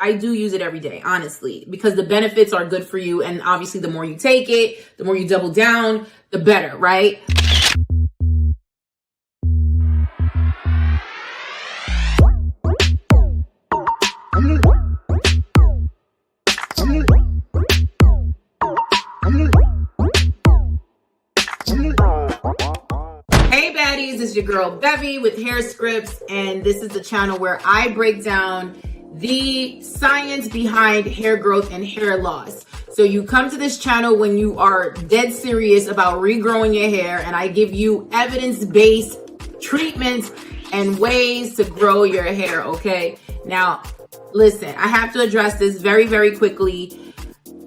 I do use it every day, honestly, because the benefits are good for you. And obviously the more you take it, the more you double down, the better, right? This is your girl Bevy with Hairscripts, and this is the channel where I break down the science behind hair growth and hair loss. So you come to this channel when you are dead serious about regrowing your hair, and I give you evidence-based treatments and ways to grow your hair, okay? Now, listen, I have to address this very, very quickly.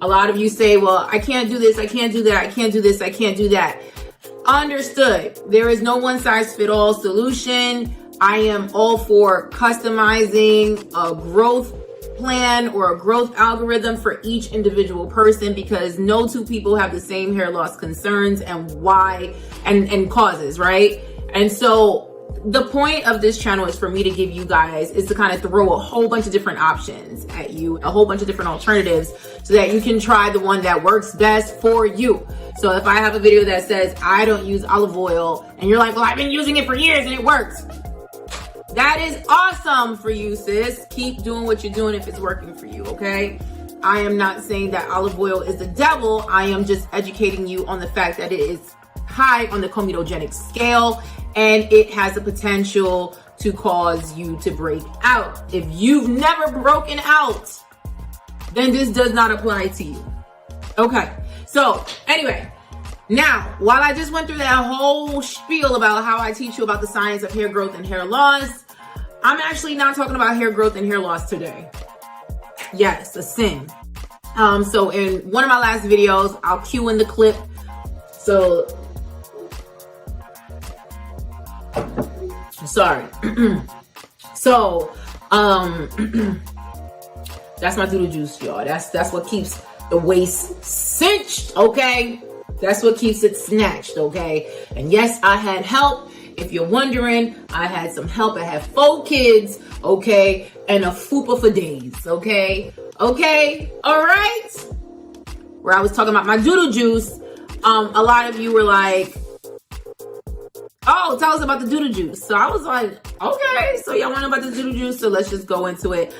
A lot of you say, well, I can't do this, I can't do that, I can't do this, I can't do that. Understood. There is no one size fit all solution. I am all for customizing a growth plan or a growth algorithm for each individual person, because no two people have the same hair loss concerns and why and causes, right? And so the point of this channel is for me to give you guys is to kind of throw a whole bunch of different options at you, a whole bunch of different alternatives, so that you can try the one that works best for you. So if I have a video that says I don't use olive oil and you're like, well, I've been using it for years and it works, that is awesome for you, sis. Keep doing what you're doing if it's working for you, okay? I am not saying that olive oil is the devil. I am just educating you on the fact that it is high on the comedogenic scale, and it has the potential to cause you to break out. If you've never broken out, then this does not apply to you. Okay, so anyway, now, while I just went through that whole spiel about how I teach you about the science of hair growth and hair loss, I'm actually not talking about hair growth and hair loss today. Yes, a sin. So in one of my last videos, I'll cue in the clip. So, sorry. So, that's my doodle juice, y'all. That's what keeps the waist cinched, okay? That's what keeps it snatched, okay? And yes, I had help. If you're wondering, I had some help. I had 4 kids, okay? And a fupa for days, okay? Okay, all right? Where I was talking about my doodle juice, a lot of you were like, oh, tell us about the doodle juice. So I was like, okay, so y'all want to know about the doodle juice? So let's just go into it.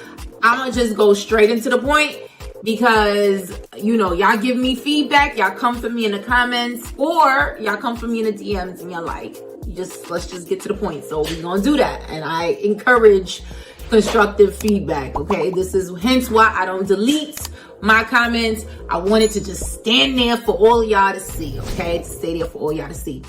I'm going to just go straight into the point, because, you know, y'all give me feedback, y'all come for me in the comments, or y'all come for me in the DMs and you're like, let's just get to the point. So we're gonna do that, and I encourage constructive feedback, okay? This is hence why I don't delete my comments. I want it to just stand there for all y'all to see, okay? To stay there for all y'all to see.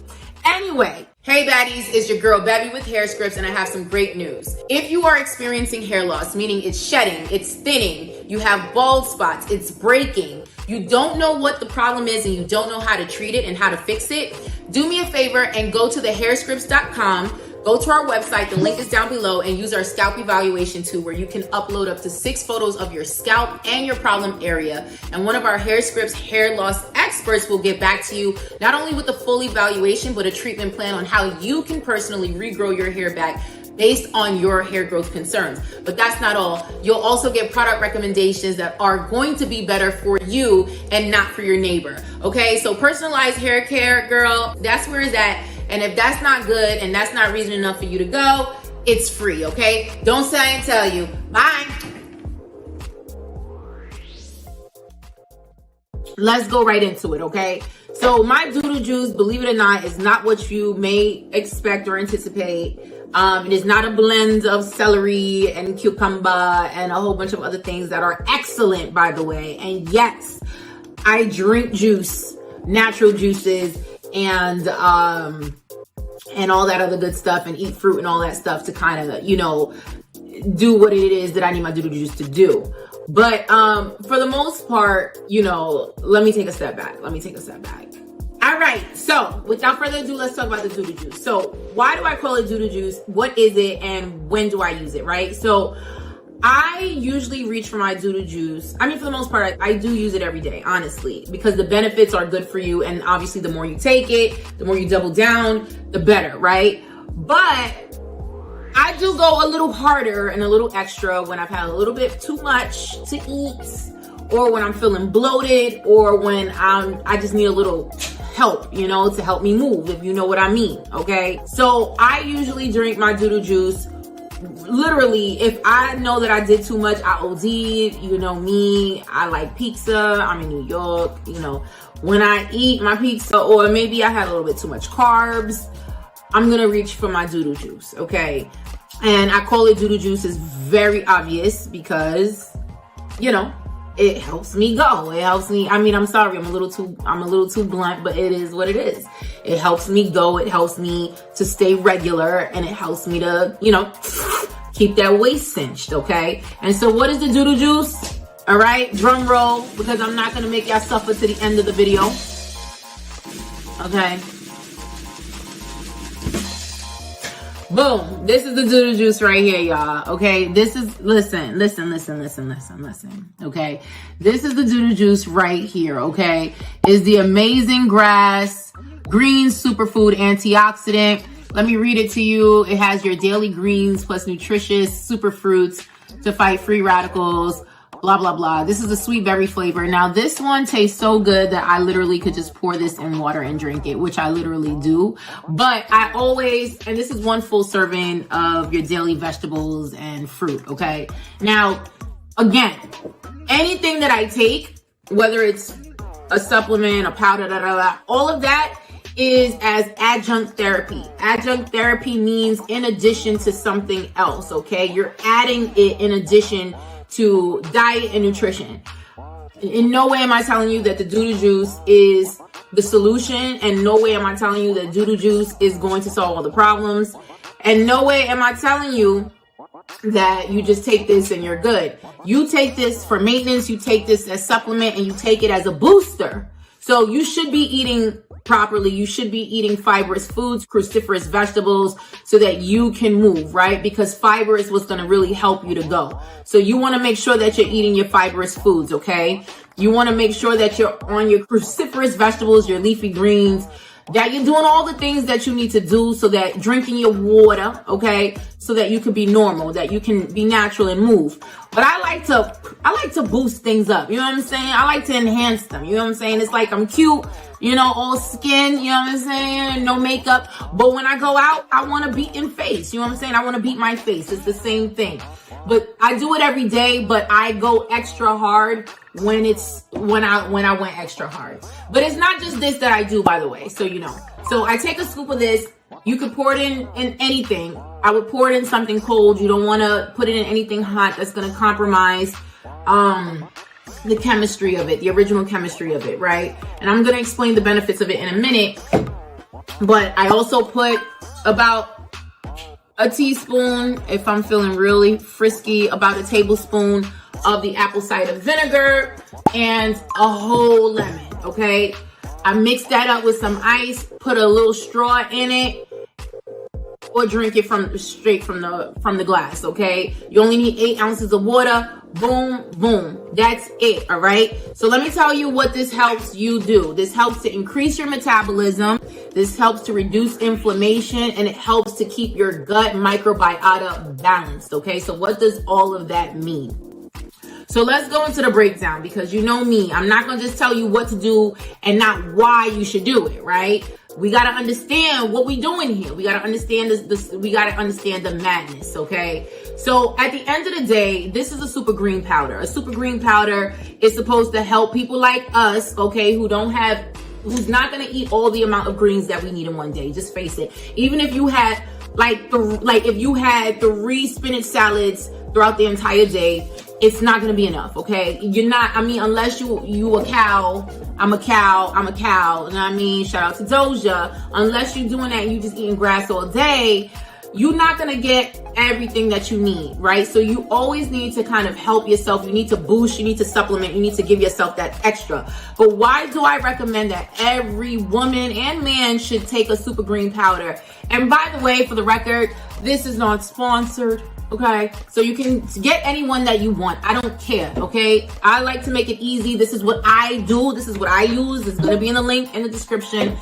Anyway, hey baddies, it's your girl Bevy with Hairscripts, and I have some great news. If you are experiencing hair loss, meaning it's shedding, it's thinning, you have bald spots, it's breaking, you don't know what the problem is and you don't know how to treat it and how to fix it, do me a favor and go to thehairscripts.com. Go to our website, the link is down below, and use our scalp evaluation tool, where you can upload up to 6 photos of your scalp and your problem area. And one of our Hairscripts hair loss experts will get back to you, not only with the full evaluation, but a treatment plan on how you can personally regrow your hair back based on your hair growth concerns. But that's not all. You'll also get product recommendations that are going to be better for you and not for your neighbor. Okay, so personalized hair care, girl, that's where it's at. And if that's not good and that's not reason enough for you to go, it's free, okay? Don't say I didn't tell you. Bye. Let's go right into it, okay? So my doodle juice, believe it or not, is not what you may expect or anticipate. It is not a blend of celery and cucumber and a whole bunch of other things that are excellent, by the way. And yes, I drink juice, natural juices, and all that other good stuff, and eat fruit and all that stuff to kind of, you know, do what it is that I need my doodle juice to do. But for the most part, you know, let me take a step back. All right, so without further ado, let's talk about the doodle juice. So why do I call it doodle juice? What is it, and when do I use it, right? So I usually reach for my doodle juice. I mean, for the most part, I do use it every day, honestly, because the benefits are good for you. And obviously, the more you take it, the more you double down, the better, right? But I do go a little harder and a little extra when I've had a little bit too much to eat, or when I'm feeling bloated, or when I just need a little help, you know, to help me move, if you know what I mean, okay? So I usually drink my doodle juice. Literally, if I know that I did too much, I OD'd. You know me, I like pizza. I'm in New York, you know. When I eat my pizza, or maybe I had a little bit too much carbs, I'm gonna reach for my doodle juice, okay? And I call it doodle juice is very obvious because, you know, it helps me go. It helps me. I mean, I'm sorry, I'm a little too blunt, but it is what it is. It helps me go. It helps me to stay regular, and it helps me to, you know, keep that waist cinched, okay? And so what is the doodle juice? All right, drum roll, because I'm not gonna make y'all suffer to the end of the video. Okay. Boom. This is the doodle juice right here, y'all. Okay. This is, listen. Okay. This is the doodle juice right here. Okay. Is the amazing grass green superfood antioxidant. Let me read it to you. It has your daily greens plus nutritious super fruits to fight free radicals. Blah, blah, blah. This is a sweet berry flavor. Now, this one tastes so good that I literally could just pour this in water and drink it, which I literally do. But I always, and this is one full serving of your daily vegetables and fruit, okay? Now, again, anything that I take, whether it's a supplement, a powder, all of that is as adjunct therapy. Adjunct therapy means in addition to something else, okay? You're adding it in addition to diet and nutrition. In no way am I telling you that the doodle juice is the solution, and no way am I telling you that doodle juice is going to solve all the problems, and no way am I telling you that you just take this and you're good. You take this for maintenance, you take this as supplement, and you take it as a booster. So you should be eating properly. You should be eating fibrous foods, cruciferous vegetables, so that you can move, right? Because fiber is what's going to really help you to go. So you want to make sure that you're eating your fibrous foods, okay? You want to make sure that you're on your cruciferous vegetables, your leafy greens, that you're doing all the things that you need to do, so that drinking your water, okay, so that you can be normal, that you can be natural and move. But I like to boost things up. You know what I'm saying? I like to enhance them. You know what I'm saying? It's like I'm cute, you know, all skin, you know what I'm saying? No makeup. But when I go out, I want to beat in face. You know what I'm saying? I want to beat my face. It's the same thing. But I do it every day, but I go extra hard when I went extra hard. But it's not just this that I do, by the way, so you know. So I take a scoop of this. You could pour it in anything. I would pour it in something cold. You don't want to put it in anything hot that's going to compromise the chemistry of it, the original chemistry of it, right? And I'm going to explain the benefits of it in a minute. But I also put about a teaspoon, if I'm feeling really frisky, about a tablespoon of the apple cider vinegar, and a whole lemon, okay? I mix that up with some ice, put a little straw in it, or drink it straight from the glass, okay? You only need 8 ounces of water. Boom, boom. That's it, all right? So let me tell you what this helps you do. This helps to increase your metabolism. This helps to reduce inflammation, and it helps to keep your gut microbiota balanced, okay? So what does all of that mean? So let's go into the breakdown, because you know me, I'm not going to just tell you what to do and not why you should do it, right? We got to understand what we're doing here. We got to understand this. We got to understand the madness, okay? So at the end of the day, this is a super green powder. A super green powder is supposed to help people like us, okay, who's not going to eat all the amount of greens that we need in one day. Just face it. Even if you had if you had 3 spinach salads throughout the entire day, it's not going to be enough, okay? Unless you a cow, I'm a cow, you know what I mean? Shout out to Doja. Unless you're doing that and you just eating grass all day, you're not going to get everything that you need, right? So you always need to kind of help yourself. You need to boost, you need to supplement, you need to give yourself that extra. But why do I recommend that every woman and man should take a super green powder? And by the way, for the record, this is not sponsored. Okay, so you can get anyone that you want. I don't care, okay? I like to make it easy. This is what I do. This is what I use. It's going to be in the link in the description.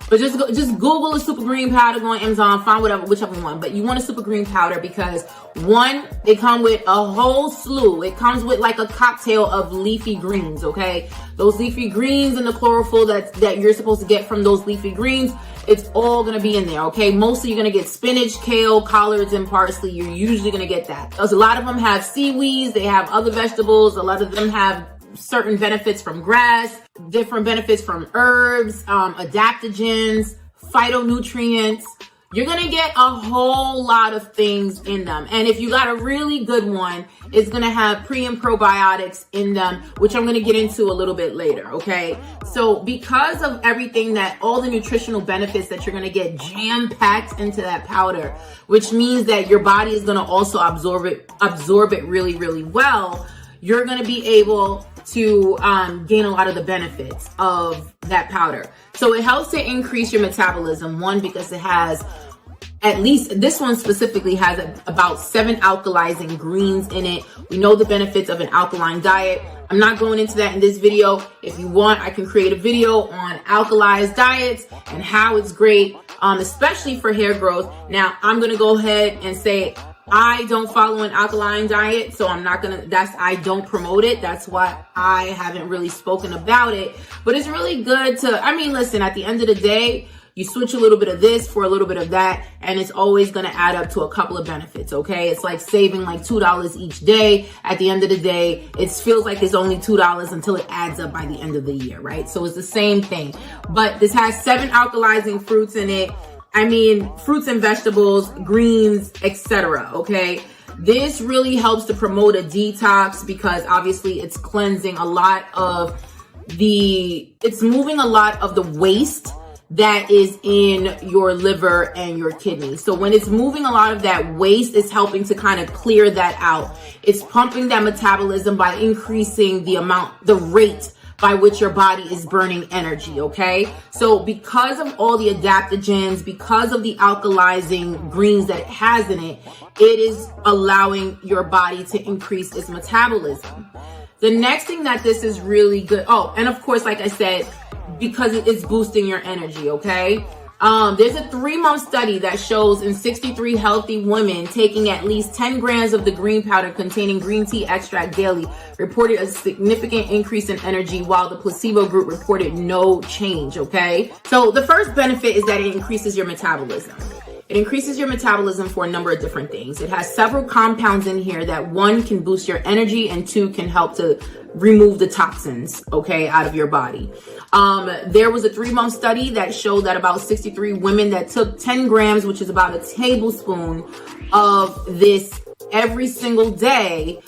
But just Google a super green powder, go on Amazon, find whichever one. But you want a super green powder because one, they come with a whole slew. It comes with like a cocktail of leafy greens, okay? Those leafy greens and the chlorophyll that you're supposed to get from those leafy greens, it's all gonna be in there, okay? Mostly you're gonna get spinach, kale, collards, and parsley. You're usually gonna get that. Because a lot of them have seaweeds, they have other vegetables, a lot of them have certain benefits from grass, different benefits from herbs, adaptogens, phytonutrients. You're gonna get a whole lot of things in them. And if you got a really good one, it's gonna have pre and probiotics in them, which I'm gonna get into a little bit later, okay? So because of everything all the nutritional benefits that you're gonna get jam-packed into that powder, which means that your body is gonna also absorb it really, really well, you're gonna be able to gain a lot of the benefits of that powder. So it helps to increase your metabolism. One, because it has, at least this one specifically has about 7 alkalizing greens in it. We know the benefits of an alkaline diet. I'm not going into that in this video. If you want, I can create a video on alkalized diets and how it's great, especially for hair growth. Now, I'm gonna go ahead and say, I don't follow an alkaline diet, so I don't promote it. That's why I haven't really spoken about it. But it's really good listen, at the end of the day, you switch a little bit of this for a little bit of that, and it's always going to add up to a couple of benefits, okay? It's like saving like $2 each day. At the end of the day, it feels like it's only $2 until it adds up by the end of the year, right? So it's the same thing. But this has 7 alkalizing fruits in it. Fruits and vegetables, greens, etc. Okay. This really helps to promote a detox because obviously it's cleansing it's moving a lot of the waste that is in your liver and your kidneys. So when it's moving a lot of that waste, it's helping to kind of clear that out. It's pumping that metabolism by increasing the rate by which your body is burning energy, okay? So because of all the adaptogens, because of the alkalizing greens that it has in it, it is allowing your body to increase its metabolism. The next thing that this is really good, and of course, like I said, because it's boosting your energy, okay? There's a 3-month study that shows in 63 healthy women taking at least 10 grams of the green powder containing green tea extract daily reported a significant increase in energy, while the placebo group reported no change, okay? So the first benefit is that it increases your metabolism. It increases your metabolism for a number of different things. It has several compounds in here that 1 can boost your energy and 2 can help to remove the toxins, okay, out of your body. There was a 3-month study that showed that about 63 women that took 10 grams, which is about a tablespoon of this every single day,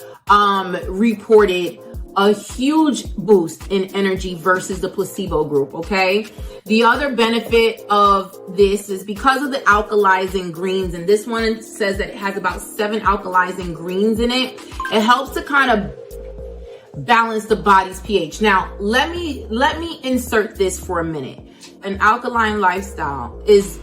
reported a huge boost in energy versus the placebo group, okay? The other benefit of this is because of the alkalizing greens, and this one says that it has about 7 alkalizing greens in it. It helps to kind of balance the body's pH. Now, let me insert this for a minute. An alkaline lifestyle is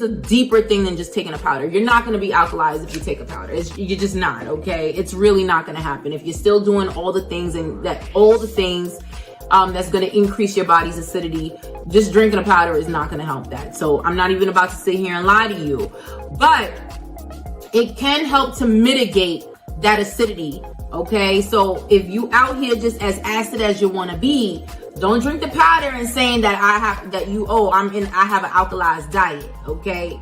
a deeper thing than just taking a powder. You're not going to be alkalized if you take a powder. You're just not, okay? It's really not going to happen. If you're still doing all the things that's going to increase your body's acidity, just drinking a powder is not going to help that. So I'm not even about to sit here and lie to you, but it can help to mitigate that acidity, okay? So if you out here just as acid as you want to be, don't drink the powder and saying that I have an alkalized diet, okay?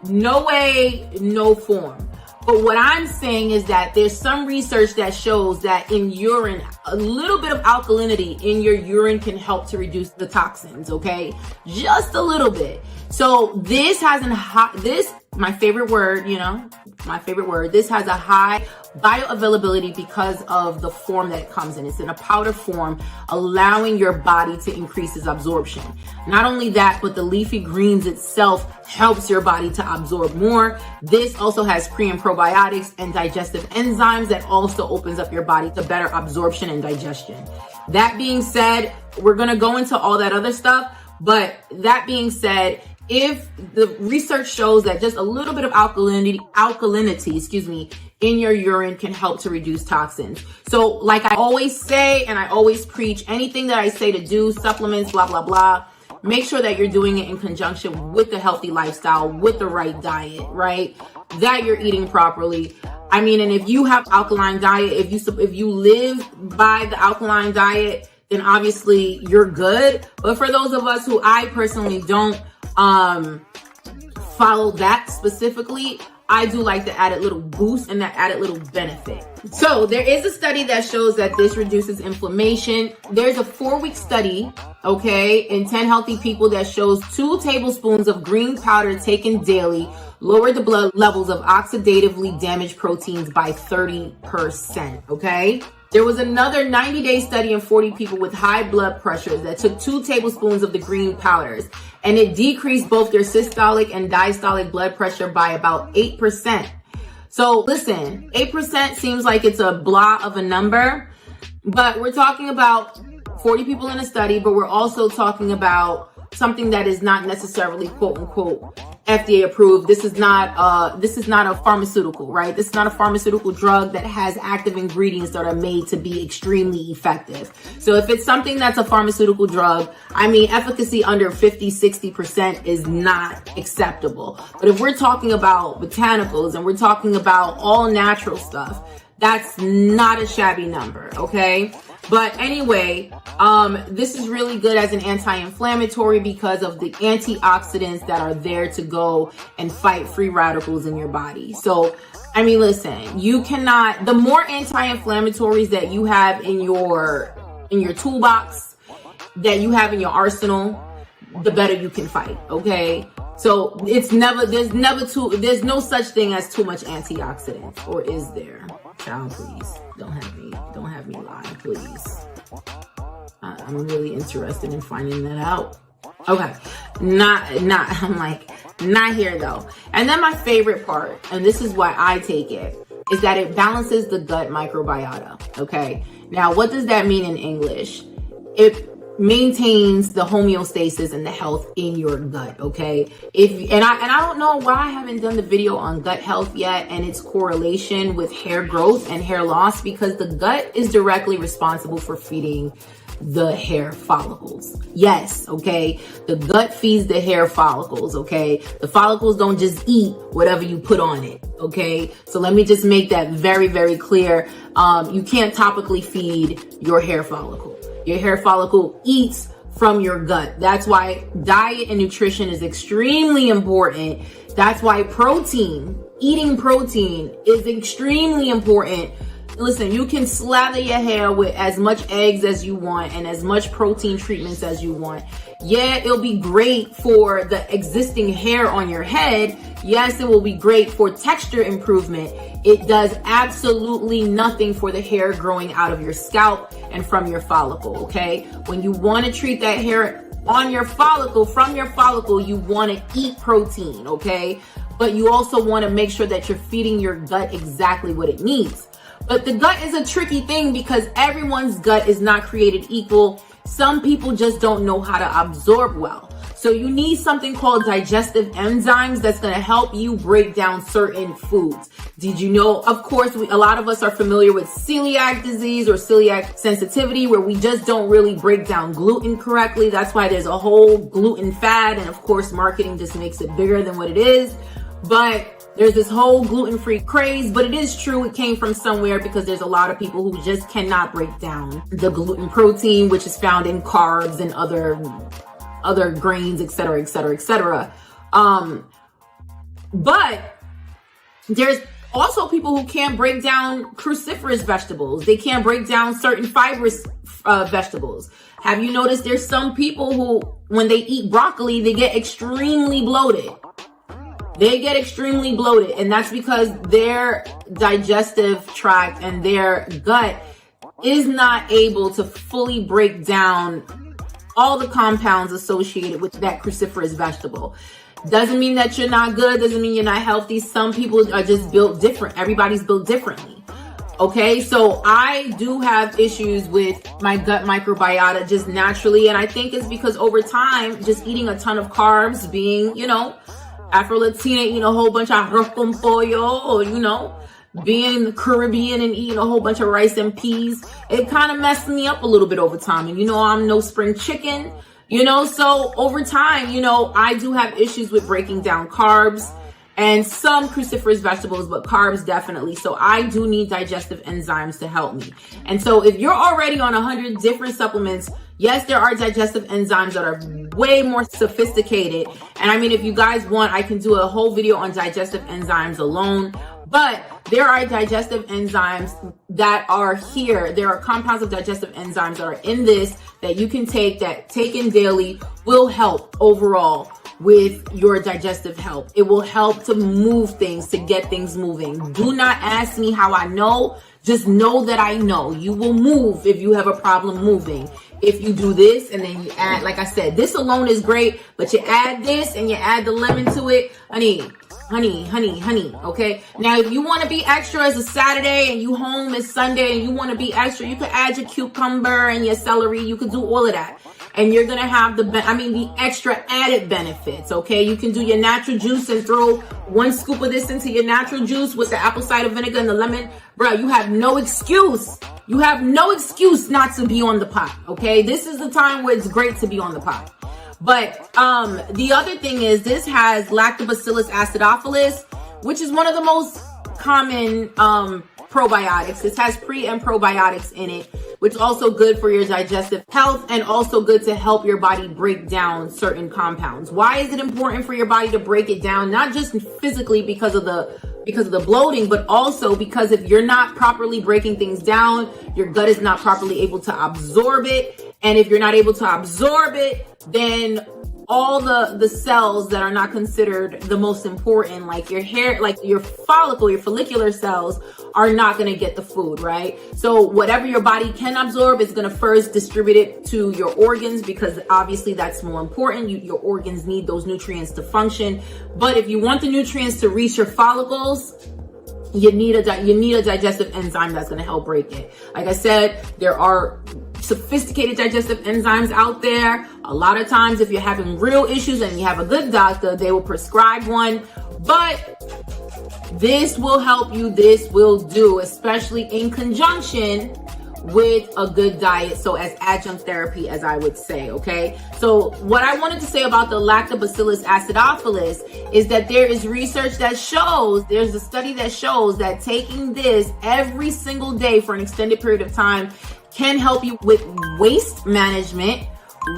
No way, no form. But what I'm saying is that there's some research that shows that in urine, a little bit of alkalinity in your urine can help to reduce the toxins, okay? Just a little bit. So this has my favorite word, this has a high bioavailability because of the form that it comes in. It's in a powder form, allowing your body to increase its absorption. Not only that, but the leafy greens itself helps your body to absorb more. This also has pre and probiotics and digestive enzymes that also opens up your body to better absorption and digestion. That being said, we're going to go into all that other stuff, but that being said, if the research shows that just a little bit of alkalinity, in your urine can help to reduce toxins. So like I always say, and I always preach, anything that I say to do, supplements, blah, blah, blah, make sure that you're doing it in conjunction with the healthy lifestyle, with the right diet, right? That you're eating properly. I mean, and if you have alkaline diet, if you live by the alkaline diet, then obviously you're good. But for those of us who I personally don't follow that specifically, I do like the added little boost and that added little benefit. So there is a study that shows that this reduces inflammation. There's a 4-week study, okay, in 10 healthy people that shows 2 tablespoons of green powder taken daily lowered the blood levels of oxidatively damaged proteins by 30%, okay? There was another 90-day study in 40 people with high blood pressures that took 2 tablespoons of the green powders, and it decreased both their systolic and diastolic blood pressure by about 8%. So listen, 8% seems like it's a blah of a number, but we're talking about 40 people in a study, but we're also talking about something that is not necessarily quote unquote FDA approved. This is not a pharmaceutical, right? This is not a pharmaceutical drug that has active ingredients that are made to be extremely effective. So if it's something that's a pharmaceutical drug, I mean, efficacy under 50-60% is not acceptable. But if we're talking about botanicals and we're talking about all natural stuff, that's not a shabby number, okay? But anyway, this is really good as an anti-inflammatory because of the antioxidants that are there to go and fight free radicals in your body. So, I mean, listen, you cannot, the more anti-inflammatories that you have in your toolbox, that you have in your arsenal, the better you can fight, okay? So there's no such thing as too much antioxidants, or is there? Child, please don't have me lie, please. I'm really interested in finding that out. Okay, not here though. And then my favorite part, and this is why I take it, is that it balances the gut microbiota. Okay, now what does that mean in English? It maintains the homeostasis and the health in your gut, okay? I don't know why I haven't done the video on gut health yet and its correlation with hair growth and hair loss, because the gut is directly responsible for feeding the hair follicles. Yes, okay? The gut feeds the hair follicles, okay? The follicles don't just eat whatever you put on it, okay? So let me just make that very, very clear. You can't topically feed your hair follicle. Your hair follicle eats from your gut. That's why diet and nutrition is extremely important. That's why eating protein is extremely important. Listen, you can slather your hair with as much eggs as you want and as much protein treatments as you want. Yeah, it'll be great for the existing hair on your head. Yes, it will be great for texture improvement. It does absolutely nothing for the hair growing out of your scalp and from your follicle, okay? When you want to treat that hair on your follicle, from your follicle, you want to eat protein, okay? But you also want to make sure that you're feeding your gut exactly what it needs. But the gut is a tricky thing because everyone's gut is not created equal. Some people just don't know how to absorb well. So you need something called digestive enzymes that's going to help you break down certain foods. Did you know? Of course, a lot of us are familiar with celiac disease or celiac sensitivity, where we just don't really break down gluten correctly. That's why there's a whole gluten fad. And of course, marketing just makes it bigger than what it is. But there's this whole gluten-free craze, but it is true it came from somewhere, because there's a lot of people who just cannot break down the gluten protein, which is found in carbs and other grains, etc., etc., etc. But there's also people who can't break down cruciferous vegetables. They can't break down certain fibrous vegetables. Have you noticed there's some people who, when they eat broccoli, they get extremely bloated? They get extremely bloated, and that's because their digestive tract and their gut is not able to fully break down all the compounds associated with that cruciferous vegetable. Doesn't mean that you're not good, doesn't mean you're not healthy. Some people are just built different. Everybody's built differently. Okay, so I do have issues with my gut microbiota just naturally, and I think it's because over time, just eating a ton of carbs, being, Afro-Latina, eating a whole bunch of arroz con pollo, or, being in the Caribbean and eating a whole bunch of rice and peas, it kind of messed me up a little bit over time. And I'm no spring chicken. You know, so over time, you know, I do have issues with breaking down carbs and some cruciferous vegetables, but carbs definitely. So I do need digestive enzymes to help me. And so if you're already on 100 different supplements, yes, there are digestive enzymes that are way more sophisticated. And I mean, if you guys want, I can do a whole video on digestive enzymes alone. But there are digestive enzymes that are here. There are compounds of digestive enzymes that are in this that you can take, that taken daily will help overall with your digestive health. It will help to move things, to get things moving. Do not ask me how I know. Just know that I know. You will move if you have a problem moving. If you do this and then you add, like I said, this alone is great, but you add this and you add the lemon to it, honey, okay? Now, if you want to be extra as a Saturday and you home is Sunday and you want to be extra, you could add your cucumber and your celery. You could do all of that. And you're going to have the extra added benefits, okay? You can do your natural juice and throw 1 scoop of this into your natural juice with the apple cider vinegar and the lemon. Bro, you have no excuse. You have no excuse not to be on the pot, okay? This is the time where it's great to be on the pot. But the other thing is this has Lactobacillus acidophilus, which is one of the most common probiotics. This has pre and probiotics in it, which is also good for your digestive health and also good to help your body break down certain compounds. Why is it important for your body to break it down? Not just physically because of the bloating, but also because if you're not properly breaking things down, your gut is not properly able to absorb it. And if you're not able to absorb it, then all the cells that are not considered the most important, like your hair, like your follicle, your follicular cells, are not going to get the food, right? So whatever your body can absorb is going to first distribute it to your organs, because obviously that's more important. Your organs need those nutrients to function. But if you want the nutrients to reach your follicles, you need a digestive enzyme that's going to help break it. Like I said, there are sophisticated digestive enzymes out there. A lot of times, if you're having real issues and you have a good doctor, they will prescribe one. But this will help you. This will do, especially in conjunction with a good diet. So as adjunct therapy, as I would say, okay? So what I wanted to say about the Lactobacillus acidophilus is that there is research that shows, there's a study that shows that taking this every single day for an extended period of time can help you with waist management,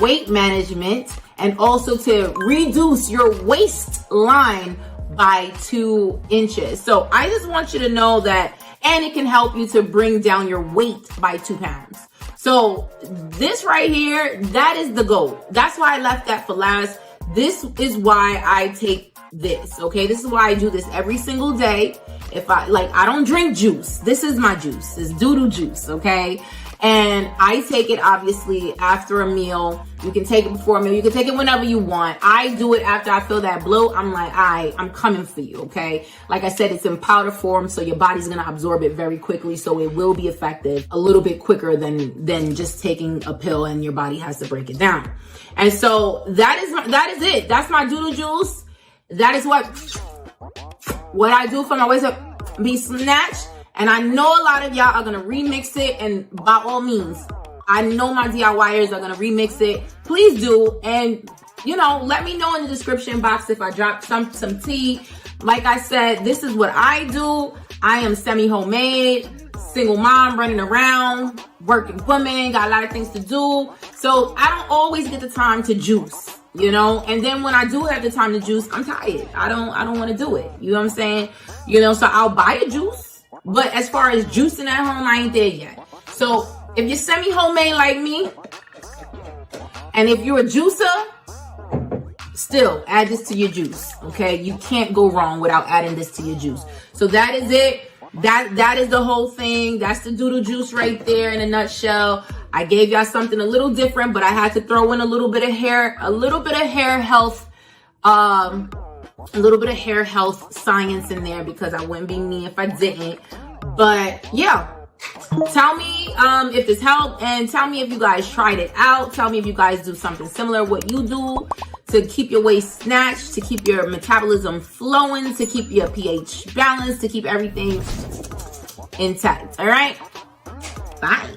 weight management, and also to reduce your waistline by 2 inches. So I just want you to know that. And it can help you to bring down your weight by 2 pounds. So this right here, that is the goal. That's why I left that for last. This is why I take this, okay? This is why I do this every single day. I don't drink juice. This is my juice. It's doodle juice, okay? And I take it obviously after a meal. You can take it before a meal. You can take it whenever you want. I do it after I feel that bloat. I'm like, I'm coming for you, okay? Like I said, it's in powder form, so your body's gonna absorb it very quickly, so it will be effective a little bit quicker than just taking a pill and your body has to break it down. And so that is it. That's my doodle juice. That is what I do for my waist up be snatched. And I know a lot of y'all are going to remix it. And by all means, I know my DIYers are going to remix it. Please do. And, let me know in the description box if I drop some tea. Like I said, this is what I do. I am semi-homemade, single mom, running around, working woman, got a lot of things to do. So I don't always get the time to juice, and then when I do have the time to juice, I'm tired. I don't want to do it. You know what I'm saying? So I'll buy a juice. But as far as juicing at home, I ain't there yet. So if you're semi-homemade like me, and if you're a juicer, still add this to your juice, okay? You can't go wrong without adding this to your juice. So that is it. That is the whole thing. That's the doodle juice right there in a nutshell. I gave y'all something a little different, but I had to throw in a little bit of hair health, a little bit of hair health science in there, because I wouldn't be me if I didn't. But yeah, tell me if this helped, and tell me if you guys tried it out. Tell me if you guys do something similar, what you do to keep your waist snatched, to keep your metabolism flowing, to keep your pH balanced, to keep everything intact. All right, bye.